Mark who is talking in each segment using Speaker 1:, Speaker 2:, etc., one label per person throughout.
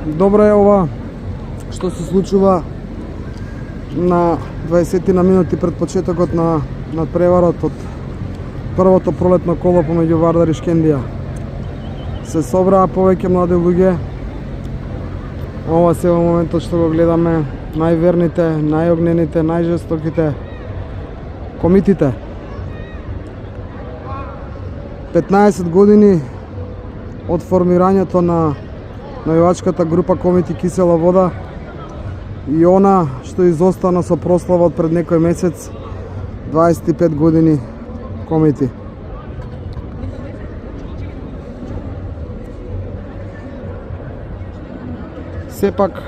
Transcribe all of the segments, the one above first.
Speaker 1: Добро е ова што се случува на 20 на минути пред почетокот на надпреварот од првото пролетно коло помеѓу Вардар и Шкендија. Се собраа повеќе млади луѓе. Ова се во моментот што го гледаме најверните, најогнените, најжестоките комитите. 15 години од формирањето на навивачката група Комити Кисела вода и она што изостана со прославот пред некој месец, 25 години комити. Сепак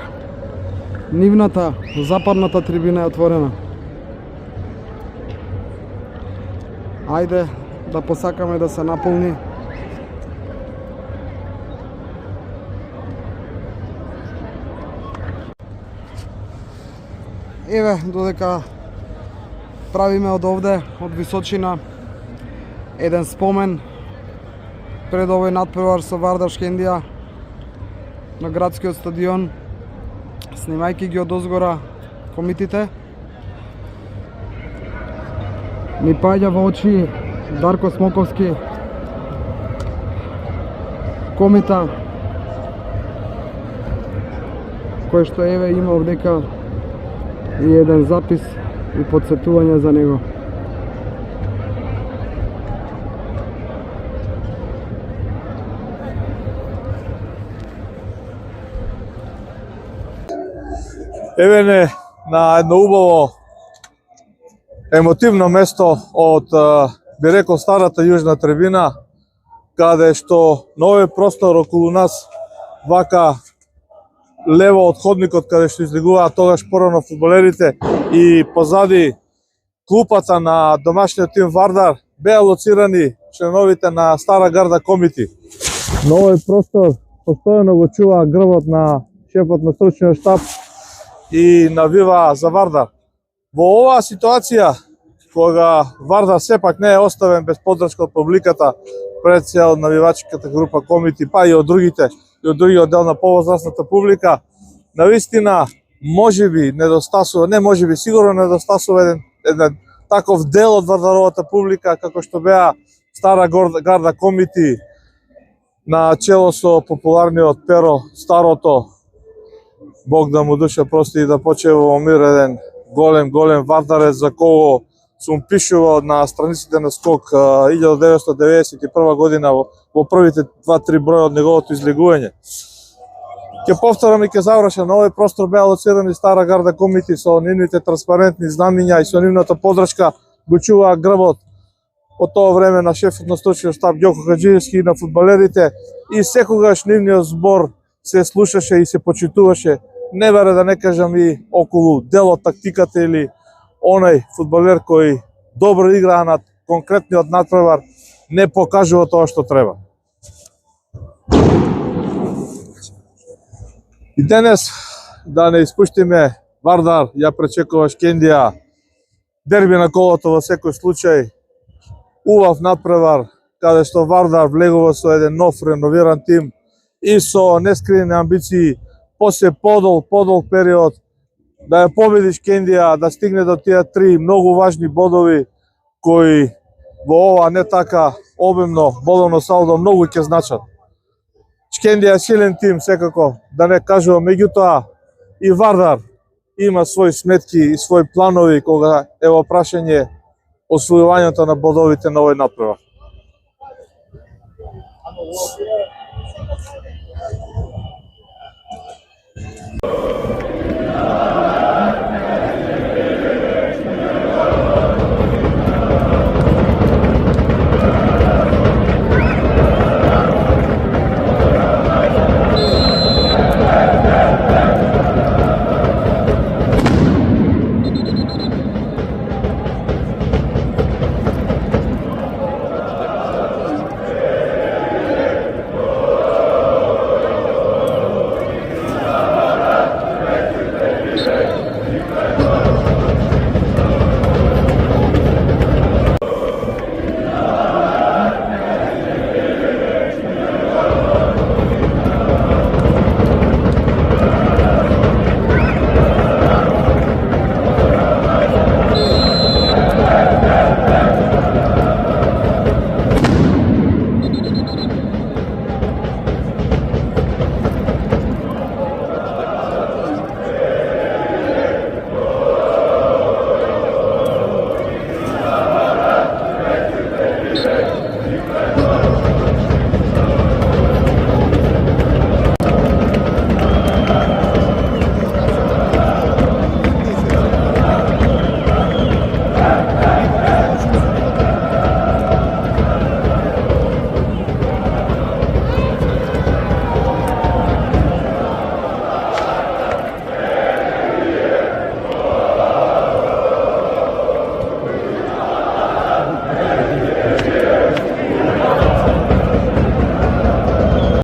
Speaker 1: нивната, западната трибина е отворена. Ајде да посакаме да се наполни. Еве, додека правиме од овде, од височина, еден спомен пред овој надпревар со Вардар Шкендија на градскиот стадион, снимајќи ги од озгора комитите, ни паѓа во очи Дарко Смоковски, комита, кој што еве има овдека и еден запис и подсетување за него.
Speaker 2: Еве не на едно убаво емотивно место од, би рекол, старата јужна трибина, каде што на овој простор околу нас, вака лево од ходникот каде што излегуваат тогаш порано фудбалерите и позади клупата на домашниот тим Вардар, беа лоцирани членовите на Стара Гарда Комити. На овој простор постојано го чува грбот на шефот на стручниот штаб и навива за Вардар. Во оваа ситуација, кога Вардар сепак не е оставен без поддршка од публиката, пред се од навивачката група Комити, па и од другите, и од другиот дел на повозрасната публика, навистина можеби недостасува, не можеби, сигурно недостасува еден таков дел од Вардаровата публика, како што беа Стара Гарда Комити на чело со популарниот Перо Старото, Бог да му душа прости и да почива во мир, еден голем вардарец за кого сум пишувал на страниците на Скок 1991 година во првите 2-3 броја од неговото излегување. Ќе повторам и ќе завршам, на овој простор беа лоцирани Стара Гарда Комити со нивните транспарентни знамиња и со нивната поддршка, го чуваа грбот од тоа време на шефот на стручниот штаб Ѓоко Хаџиевски и на фудбалерите, и секогаш нивниот збор се слушаше и се почитуваше, не баре да не кажам и околу делот, тактиката или онај фудбалер кој добро играа на конкретниот надпревар, не покажува тоа што треба. И денес, да не испуштиме, Вардар ја пречекува Шкендија, дерби на колото во секој случај, убав надпревар, каде што Вардар влегува со еден нов реновиран тим и со нескриени амбиции, после подол период, да ја победи Шкендија, да стигне до тие 3 многу важни бодови, кои во ова не така обемно бодовно салдо многу ќе значат. Шкендија е силен тим, секако, да не кажувам, меѓутоа и Вардар има своји сметки и своји планови кога е во прашање освојувањето на бодовите на овој надпревар.